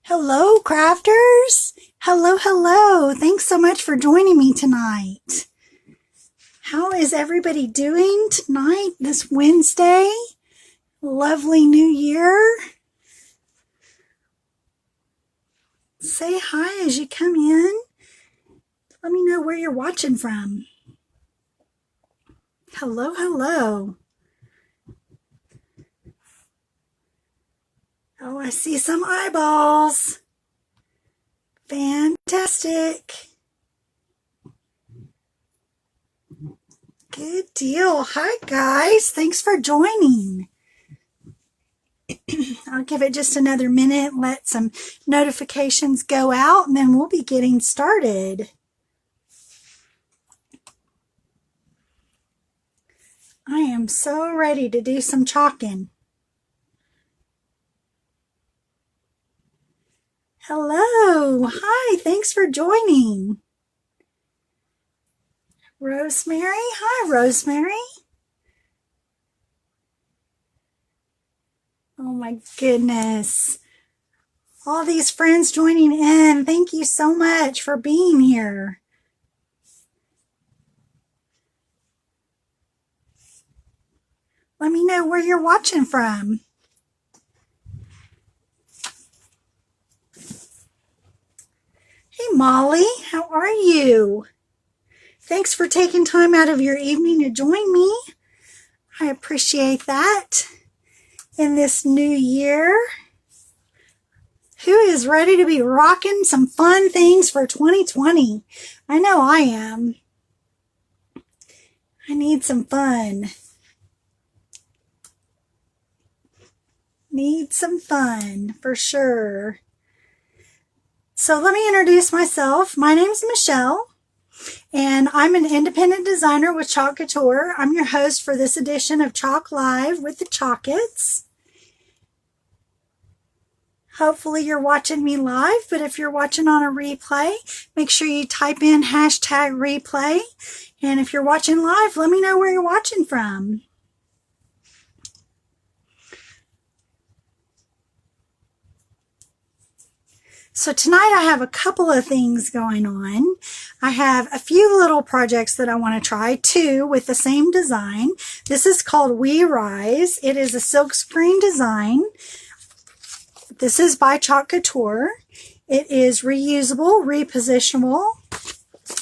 Hello, crafters. Hello. Thanks so much for joining me tonight. How is everybody doing tonight, this Wednesday? Lovely New Year. Say hi as you come in. Let me know where you're watching from. Hello. Oh, I see some eyeballs. Fantastic. Good deal. Hi, guys. Thanks for joining. I'll give it just another minute, let some notifications go out, and then we'll be getting started. I am so ready to do some chalking. Hello. Hi. Thanks for joining. Rosemary. Hi, Rosemary. Oh my goodness. All these friends joining in. Thank you so much for being here. Let me know where you're watching from. Hey, Molly, how are you? Thanks for taking time out of your evening to join me. I appreciate that. In this new year, who is ready to be rocking some fun things for 2020? I know I am. I need some fun. Need some fun for sure. So let me introduce myself. My name's Michelle, and I'm an independent designer with Chalk Couture. I'm your host for this edition of Chalk Live with the Chalkets. Hopefully you're watching me live, but if you're watching on a replay, make sure you type in #replay. And if you're watching live, let me know where you're watching from. So tonight I have a couple of things going on. I have a few little projects that I want to try, two with the same design. This is called We Rise. It is a silkscreen design. This is by Chalk Couture. It is reusable, repositionable.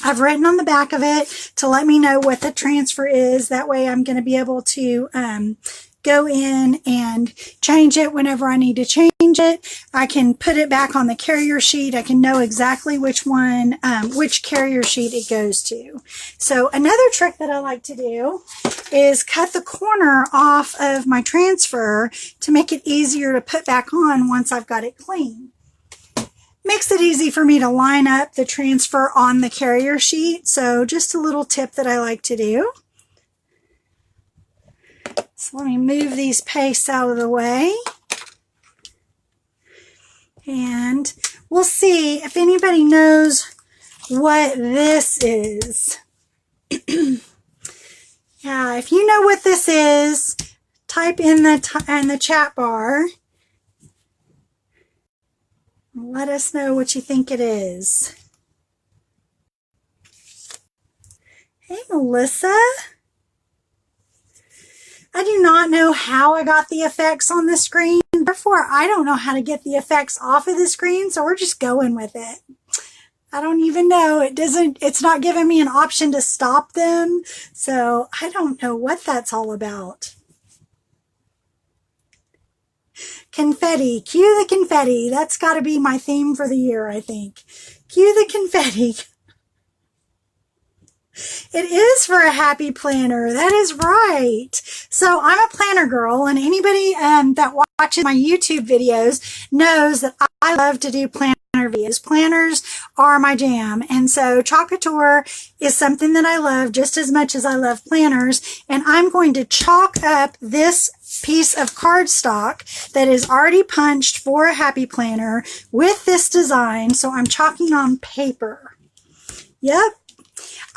I've written on the back of it to let me know what the transfer is. That way I'm going to be able to go in and change it whenever I need to change it. I can put it back on the carrier sheet. I can know exactly which one, which carrier sheet it goes to. So another trick that I like to do is cut the corner off of my transfer to make it easier to put back on once I've got it clean. Makes it easy for me to line up the transfer on the carrier sheet. So just a little tip that I like to do. So let me move these pastes out of the way. And we'll see if anybody knows what this is. Yeah, if you know what this is, type in the chat bar. Let us know what you think it is. Hey, Melissa. I do not know how I got the effects on the screen. Therefore, I don't know how to get the effects off of the screen, so we're just going with it. I don't even know. It's not giving me an option to stop them, so I don't know what that's all about. Confetti. Cue the confetti. That's got to be my theme for the year, I think. Cue the confetti. It is for a happy planner. That is right. So I'm a planner girl, and anybody that watches my YouTube videos knows that I love to do planner videos. Planners are my jam. And so Chalk Couture is something that I love just as much as I love planners. And I'm going to chalk up this piece of cardstock that is already punched for a happy planner with this design. So I'm chalking on paper. Yep.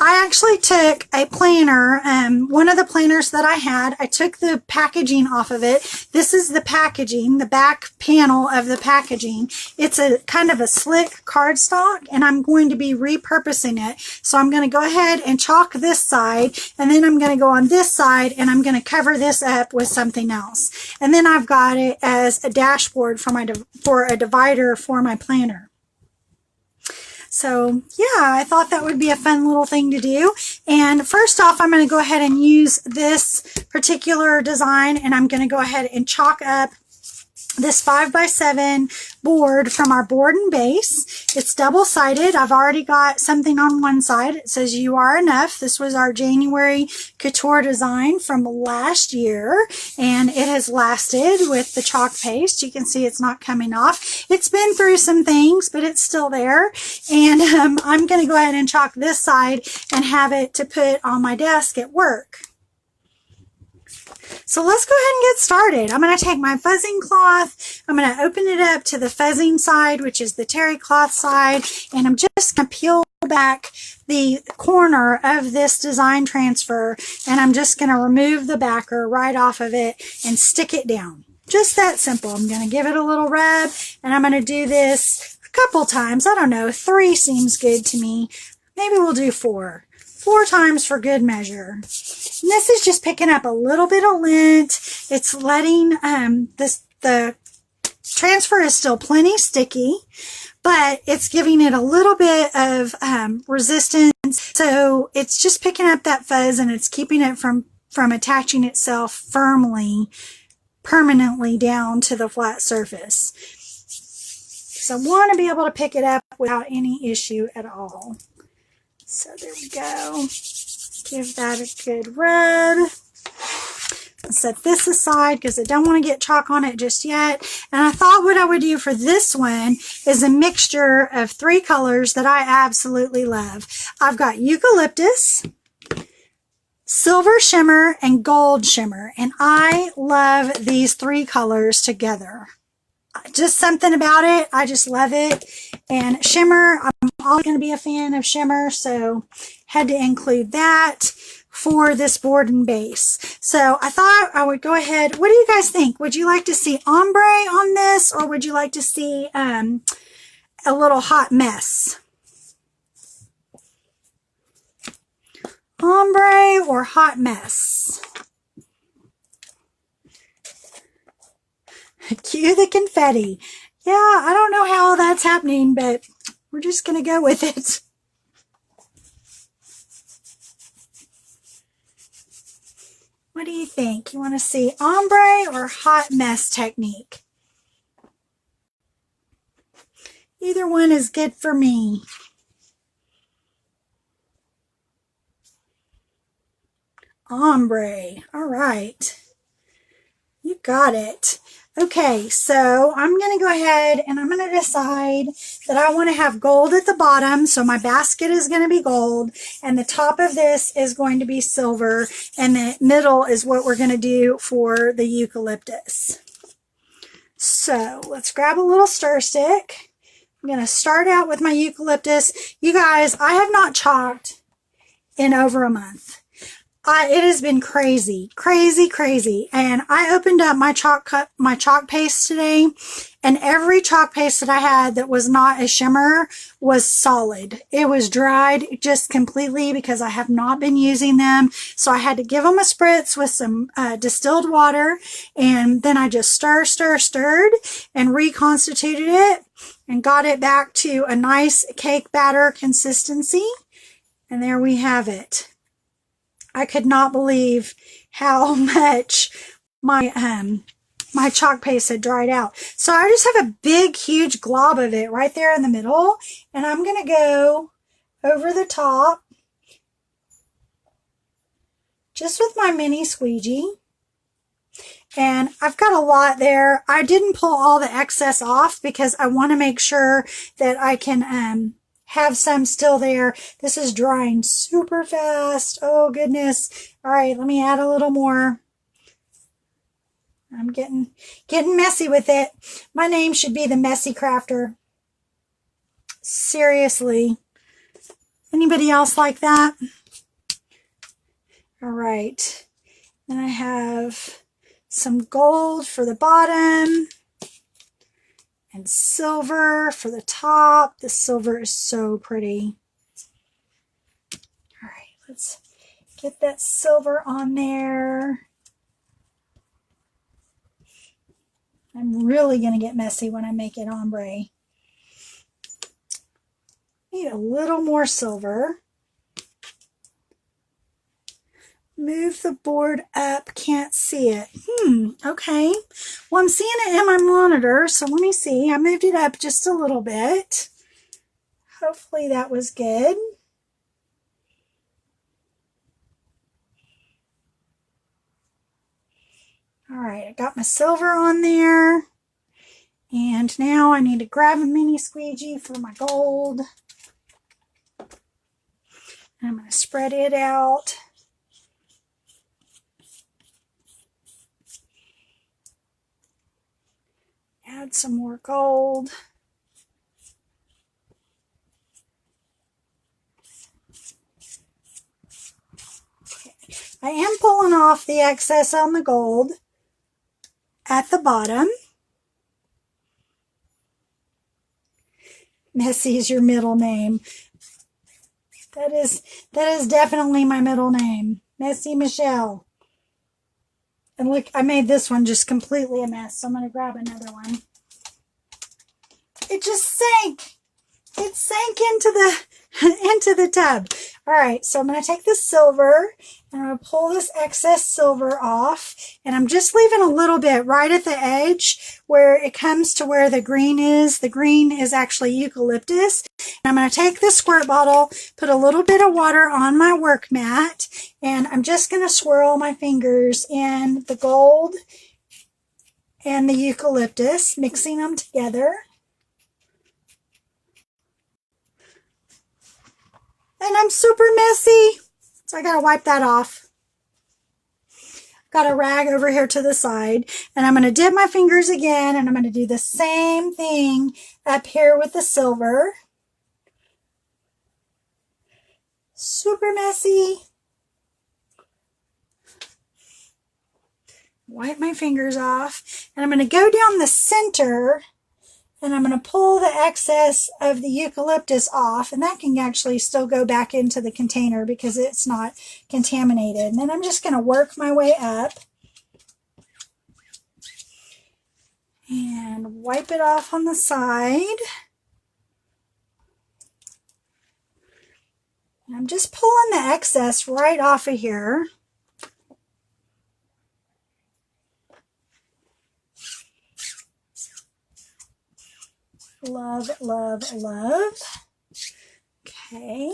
I actually took a planner, one of the planners that I had. I took the packaging off of it. This is the packaging, the back panel of the packaging. It's a kind of a slick cardstock, and I'm going to be repurposing it. So I'm going to go ahead and chalk this side, and then I'm going to go on this side, and I'm going to cover this up with something else. And then I've got it as a dashboard for a divider for my planner. So yeah, I thought that would be a fun little thing to do. And first off, I'm going to go ahead and use this particular design, and I'm going to go ahead and chalk up this 5x7 board from our board and base. It's double-sided. I've already got something on one side. It says "You Are Enough." This was our January Couture design from last year, and it has lasted with the chalk paste. You can see it's not coming off. It's been through some things, but it's still there. And I'm going to go ahead and chalk this side and have it to put on my desk at work. So let's go ahead and get started. I'm going to take my fuzzing cloth. I'm going to open it up to the fuzzing side, which is the terry cloth side. And I'm just going to peel back the corner of this design transfer. And I'm just going to remove the backer right off of it and stick it down. Just that simple. I'm going to give it a little rub. And I'm going to do this a couple times. I don't know. 3 seems good to me. Maybe we'll do 4. 4 times for good measure. And this is just picking up a little bit of lint. It's letting the transfer is still plenty sticky, but it's giving it a little bit of resistance. So it's just picking up that fuzz, and it's keeping it from attaching itself firmly, permanently down to the flat surface. So I want to be able to pick it up without any issue at all. So there we go. Give that a good rub. Set this aside because I don't want to get chalk on it just yet. And I thought what I would do for this one is a mixture of 3 colors that I absolutely love. I've got eucalyptus, silver shimmer, and gold shimmer. And I love these 3 colors together. Just something about it. I just love it. And shimmer, I'm always going to be a fan of shimmer, so had to include that for this board and base. So I thought I would go ahead. What do you guys think? Would you like to see ombre on this, or would you like to see a little hot mess? Ombre or hot mess? Cue the confetti. Yeah, I don't know how that's happening, but we're just going to go with it. What do you think? You want to see ombre or hot mess technique? Either one is good for me. Ombre. All right. You got it. Okay, so I'm going to go ahead and I'm going to decide that I want to have gold at the bottom. So my basket is going to be gold, and the top of this is going to be silver, and the middle is what we're going to do for the eucalyptus. So let's grab a little stir stick. I'm going to start out with my eucalyptus. You guys, I have not chalked in over a month. It has been crazy, crazy, crazy. And I opened up my chalk paste today, and every chalk paste that I had that was not a shimmer was solid. It was dried just completely because I have not been using them. So I had to give them a spritz with some distilled water, and then I just stirred and reconstituted it and got it back to a nice cake batter consistency. And there we have it. I could not believe how much my my chalk paste had dried out. So I just have a big, huge glob of it right there in the middle, and I'm going to go over the top just with my mini squeegee. And I've got a lot there. I didn't pull all the excess off because I want to make sure that I can have some still there. This is drying super fast. Oh goodness. All right, let me add a little more. I'm getting messy with it. My name should be the Messy Crafter. Seriously. Anybody else like that? All right. Then I have some gold for the bottom and silver for the top. The silver is so pretty. All right, let's get that silver on there. I'm really going to get messy when I make it ombre. Need a little more silver. Move the board up, can't see it. Okay. Well, I'm seeing it in my monitor, so let me see. I moved it up just a little bit. Hopefully that was good. All right, I got my silver on there. And now I need to grab a mini squeegee for my gold. And I'm going to spread it out. Add some more gold. Okay. I am pulling off the excess on the gold at the bottom. Messy is your middle name. That is definitely my middle name. Messy Michelle. And look, I made this one just completely a mess, so I'm going to grab another one. It just sank. It sank into the tub. All right, so I'm going to take this silver and I'm going to pull this excess silver off. And I'm just leaving a little bit right at the edge where it comes to where the green is. The green is actually eucalyptus. And I'm going to take the squirt bottle, put a little bit of water on my work mat, and I'm just going to swirl my fingers in the gold and the eucalyptus, mixing them together. And I'm super messy, so I gotta wipe that off. Got a rag over here to the side, and I'm gonna dip my fingers again, and I'm gonna do the same thing up here with the silver. Super messy. Wipe my fingers off, and I'm gonna go down the center, and I'm going to pull the excess of the eucalyptus off, and that can actually still go back into the container because it's not contaminated. And then I'm just going to work my way up and wipe it off on the side. And I'm just pulling the excess right off of here. Love, love, love. Okay.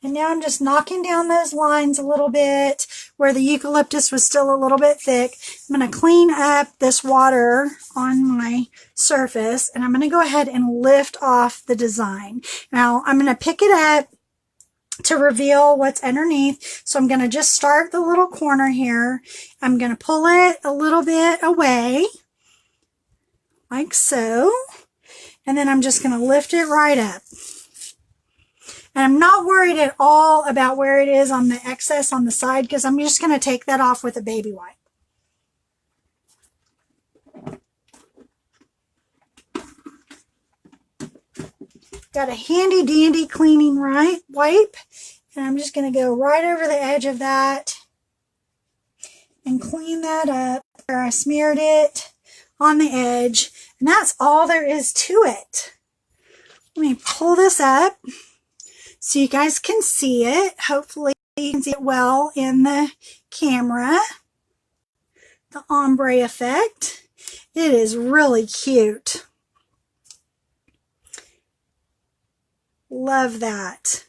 And now I'm just knocking down those lines a little bit where the eucalyptus was still a little bit thick. I'm going to clean up this water on my surface, and I'm going to go ahead and lift off the design. Now I'm going to pick it up to reveal what's underneath. So I'm going to just start the little corner here. I'm going to pull it a little bit away, like so. And then I'm just going to lift it right up. And I'm not worried at all about where it is on the excess on the side, because I'm just going to take that off with a baby wipe. Got a handy dandy cleaning wipe, and I'm just going to go right over the edge of that and clean that up where I smeared it on the edge. And that's all there is to it. Let me pull this up so you guys can see it. Hopefully you can see it well in the camera. The ombre effect. It is really cute. Love that.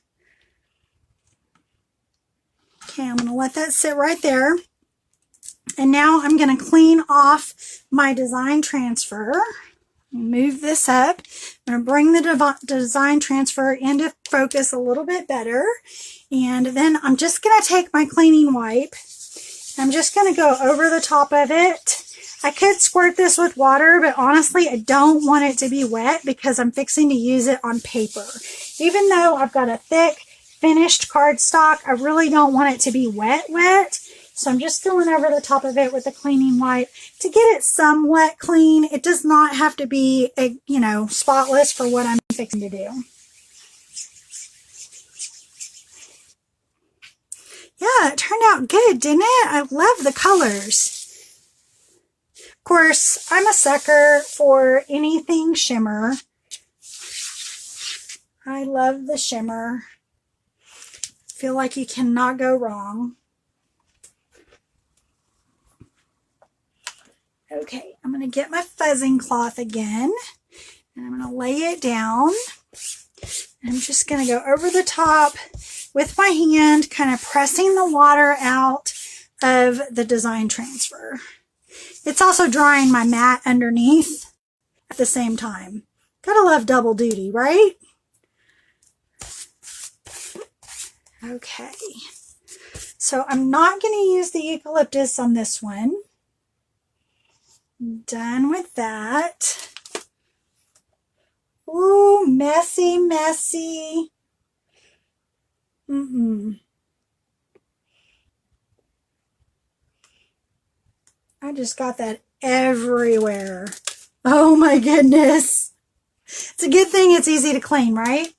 Okay, I'm going to let that sit right there. And now I'm going to clean off my design transfer. Move this up. I'm going to bring the design transfer into focus a little bit better. And then I'm just going to take my cleaning wipe. I'm just going to go over the top of it. I could squirt this with water, but honestly, I don't want it to be wet because I'm fixing to use it on paper. Even though I've got a thick finished cardstock, I really don't want it to be wet. So I'm just going over the top of it with a cleaning wipe to get it somewhat clean. It does not have to be, spotless for what I'm fixing to do. Yeah, it turned out good, didn't it? I love the colors. Of course, I'm a sucker for anything shimmer. I love the shimmer. Feel like you cannot go wrong. Okay, I'm going to get my fuzzing cloth again, and I'm going to lay it down. I'm just going to go over the top with my hand, kind of pressing the water out of the design transfer. It's also drying my mat underneath at the same time. Gotta love double duty, right? Okay, so I'm not going to use the eucalyptus on this one. Done with that. Ooh, messy, messy. I just got that everywhere. Oh my goodness. It's a good thing it's easy to clean, right?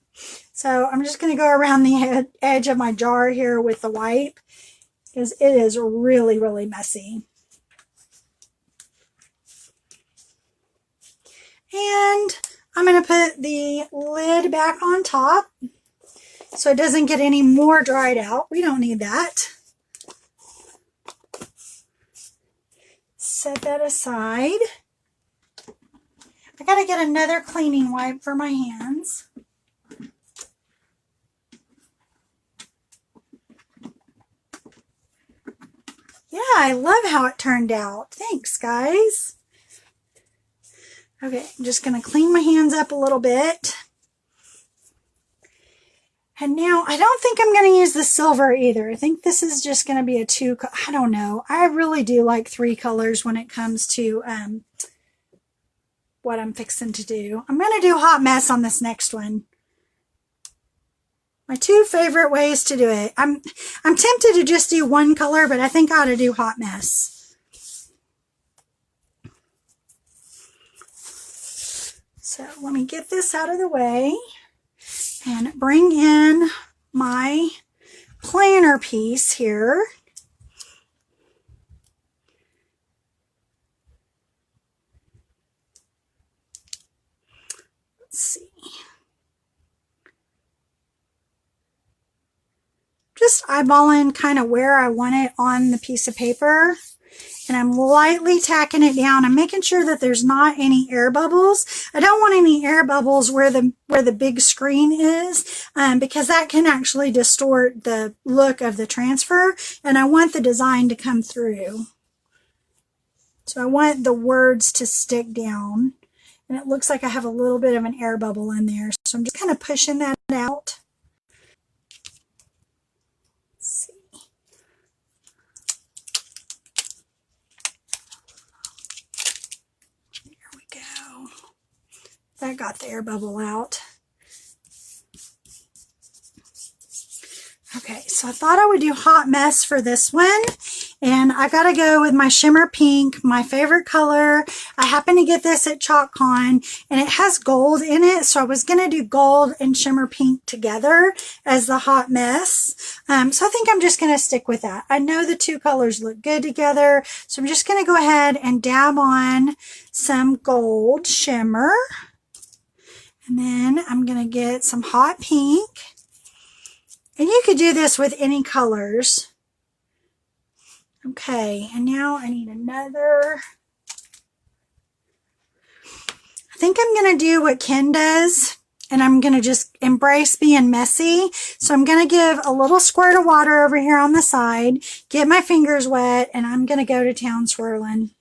So I'm just going to go around the edge of my jar here with the wipe because it is really, really messy. And I'm going to put the lid back on top so it doesn't get any more dried out. We don't need that. Set that aside. I got to get another cleaning wipe for my hands. Yeah, I love how it turned out. Thanks, guys. Okay, I'm just going to clean my hands up a little bit. And now I don't think I'm going to use the silver either. I think this is just going to be a I don't know. I really do like 3 colors when it comes to what I'm fixing to do. I'm going to do hot mess on this next one. My 2 favorite ways to do it. I'm tempted to just do 1 color, but I think I ought to do hot mess. So let me get this out of the way and bring in my planner piece here. Let's see. Just eyeballing kind of where I want it on the piece of paper. And I'm lightly tacking it down. I'm making sure that there's not any air bubbles. I don't want any air bubbles where the big screen is, because that can actually distort the look of the transfer. And I want the design to come through. So I want the words to stick down. And it looks like I have a little bit of an air bubble in there. So I'm just kind of pushing that out. That got the air bubble out. Okay, so I thought I would do hot mess for this one. And I got to go with my shimmer pink, my favorite color. I happen to get this at ChalkCon, and it has gold in it. So I was going to do gold and shimmer pink together as the hot mess. So I think I'm just going to stick with that. I know the 2 colors look good together. So I'm just going to go ahead and dab on some gold shimmer. And then I'm going to get some hot pink. And you could do this with any colors. Okay, and now I need another. I think I'm going to do what Ken does. And I'm going to just embrace being messy. So I'm going to give a little squirt of water over here on the side. Get my fingers wet. And I'm going to go to town swirling.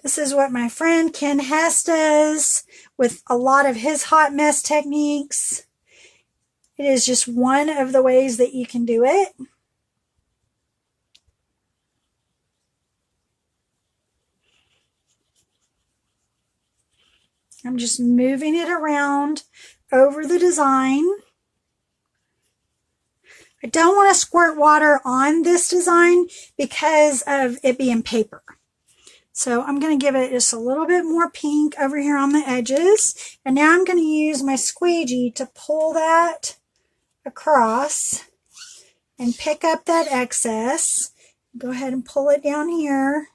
This is what my friend Ken Hess does with a lot of his hot mess techniques. It is just one of the ways that you can do it. I'm just moving it around over the design. I don't want to squirt water on this design because of it being paper. So I'm going to give it just a little bit more pink over here on the edges. And now I'm going to use my squeegee to pull that across and pick up that excess. Go ahead and pull it down here.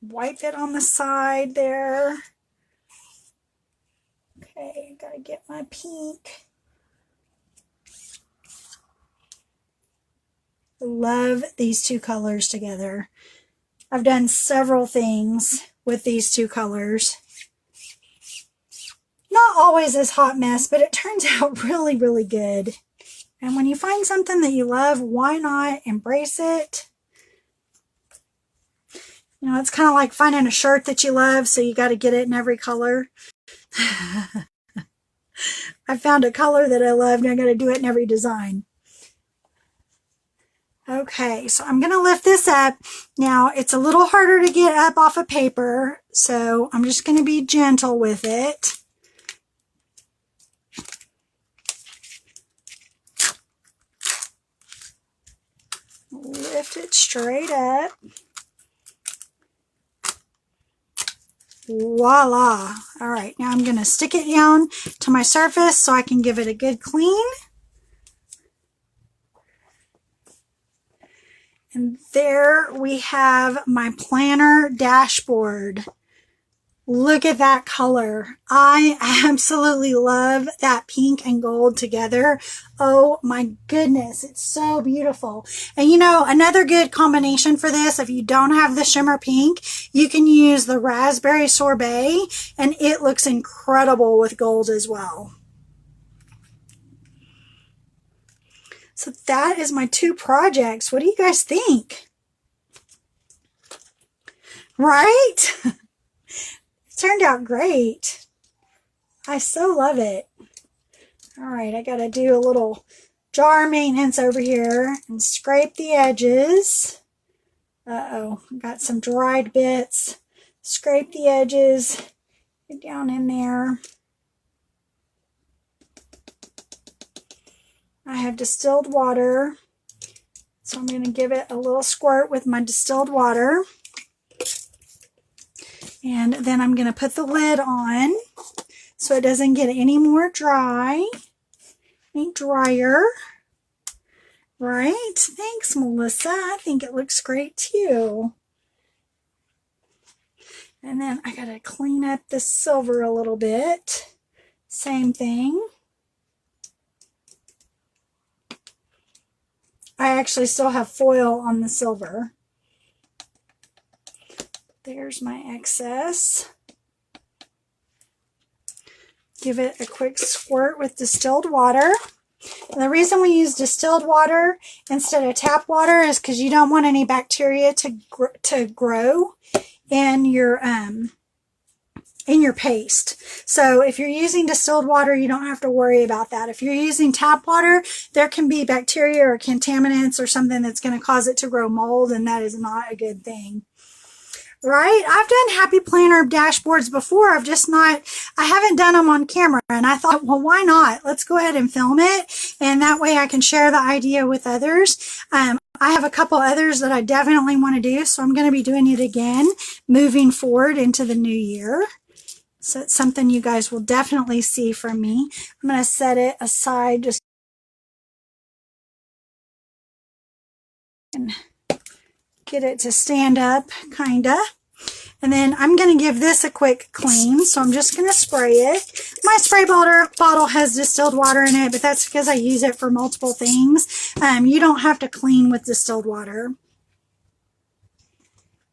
Wipe it on the side there. Okay, gotta get my pink. I love these two colors together. I've done several things with these two colors. Not always this hot mess, but it turns out really, really good. And when you find something that you love, why not embrace it? You know, it's kind of like finding a shirt that you love, so you got to get it in every color. I found a color that I love, and I got to do it in every design. Okay, so I'm going to lift this up. Now, it's a little harder to get up off of paper, so I'm just going to be gentle with it. Lift it straight up. Voila. All right, now I'm going to stick it down to my surface so I can give it a good clean. And there we have my planner dashboard. Look at that color. I absolutely love that pink and gold together. Oh my goodness, it's so beautiful. And you know, another good combination for this, if you don't have the shimmer pink, you can use the raspberry sorbet, and it looks incredible with gold as well. So that is my two projects. What do you guys think? Right? Turned out great. I so love it. All right, I got to do a little jar maintenance over here and scrape the edges. Uh-oh, got some dried bits. Scrape the edges. Get down in there. I have distilled water, so I'm going to give it a little squirt with my distilled water. And then I'm going to put the lid on so it doesn't get any more dry, any drier. Right? Thanks, Melissa. I think it looks great too. And then I got to clean up the silver a little bit. Same thing. I actually still have foil on the silver. There's my excess. Give it a quick squirt with distilled water. And the reason we use distilled water instead of tap water is because you don't want any bacteria to grow in your paste. So if you're using distilled water, you don't have to worry about that. If you're using tap water, there can be bacteria or contaminants or something that's going to cause it to grow mold, and that is not a good thing. Right? I've done happy planner dashboards before. I haven't done them on camera, and I thought, well, why not? Let's go ahead and film it, and that way I can share the idea with others. I have a couple others that I definitely want to do, so I'm going to be doing it again moving forward into the new year. So it's something you guys will definitely see from me. I'm going to set it aside just and get it to stand up, kinda. And then I'm going to give this a quick clean, so I'm just going to spray it. My spray bottle has distilled water in it, but that's because I use it for multiple things. You don't have to clean with distilled water.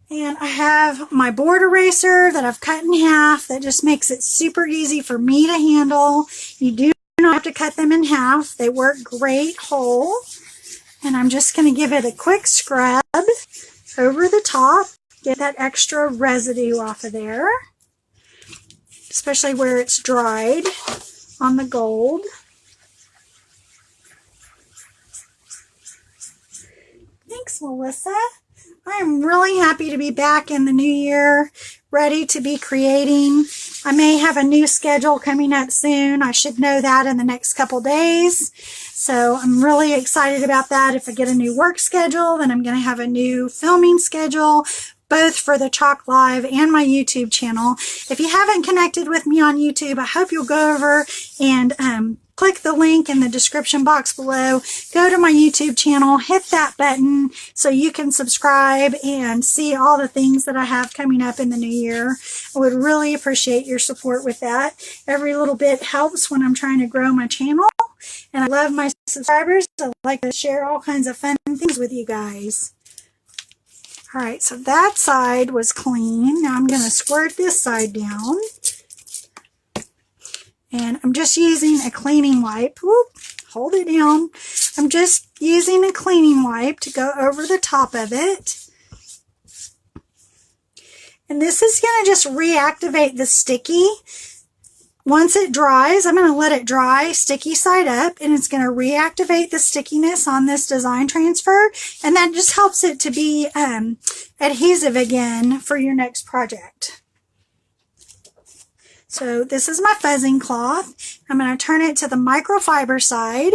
And I have my board eraser that I've cut in half. That just makes it super easy for me to handle. You do not have to cut them in half. They work great whole. And I'm just going to give it a quick scrub over the top. Get that extra residue off of there. Especially where it's dried on the gold. Thanks, Melissa. I'm really happy to be back in the new year, ready to be creating. I may have a new schedule coming up soon. I should know that in the next couple days. So I'm really excited about that. If I get a new work schedule, then I'm going to have a new filming schedule, both for the Chalk Live and my YouTube channel. If you haven't connected with me on YouTube, I hope you'll go over and click the link in the description box below. Go to my YouTube channel, hit that button so you can subscribe and see all the things that I have coming up in the new year. I would really appreciate your support with that. Every little bit helps when I'm trying to grow my channel. And I love my subscribers. I like to share all kinds of fun things with you guys. All right, so that side was clean. Now I'm going to squirt this side down. And I'm just using a cleaning wipe. Whoop, hold it down. I'm just using a cleaning wipe to go over the top of it. And this is going to just reactivate the sticky. Once it dries, I'm going to let it dry sticky side up, and it's going to reactivate the stickiness on this design transfer. And that just helps it to be adhesive again for your next project. So this is my fuzzing cloth. I'm going to turn it to the microfiber side,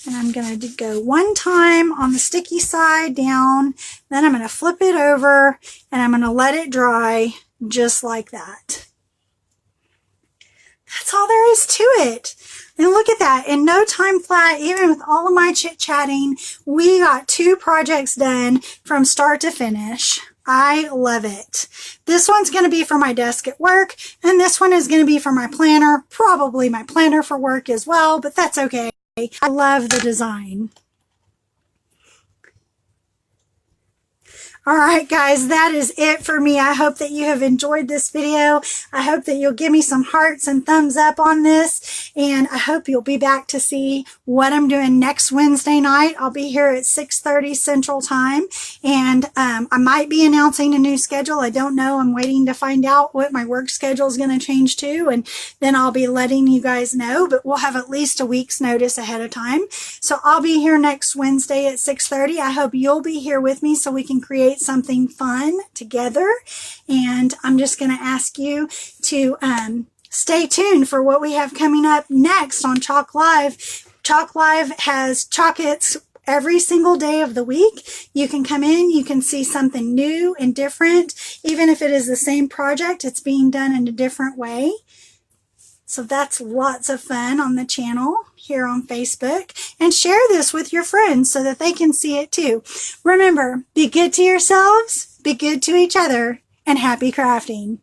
and I'm going to go one time on the sticky side down. Then I'm going to flip it over, and I'm going to let it dry just like that. That's all there is to it. And look at that. In no time flat, even with all of my chit-chatting, we got 2 projects done from start to finish. I love it. This one's going to be for my desk at work, and this one is going to be for my planner, probably my planner for work as well, but that's okay. I love the design. All right, guys, that is it for me. I hope that you have enjoyed this video. I hope that you'll give me some hearts and thumbs up on this. And I hope you'll be back to see what I'm doing next Wednesday night. I'll be here at 6:30 Central Time. And I might be announcing a new schedule. I don't know. I'm waiting to find out what my work schedule is going to change to. And then I'll be letting you guys know. But we'll have at least a week's notice ahead of time. So I'll be here next Wednesday at 6:30. I hope you'll be here with me so we can create something fun together. And I'm just going to ask you to stay tuned for what we have coming up next on Chalk Live. Chalk Live has Chalk-its every single day of the week. You can come in, you can see something new and different. Even if it is the same project, it's being done in a different way. So that's lots of fun on the channel here on Facebook. And share this with your friends so that they can see it too. Remember, be good to yourselves, be good to each other, and happy crafting.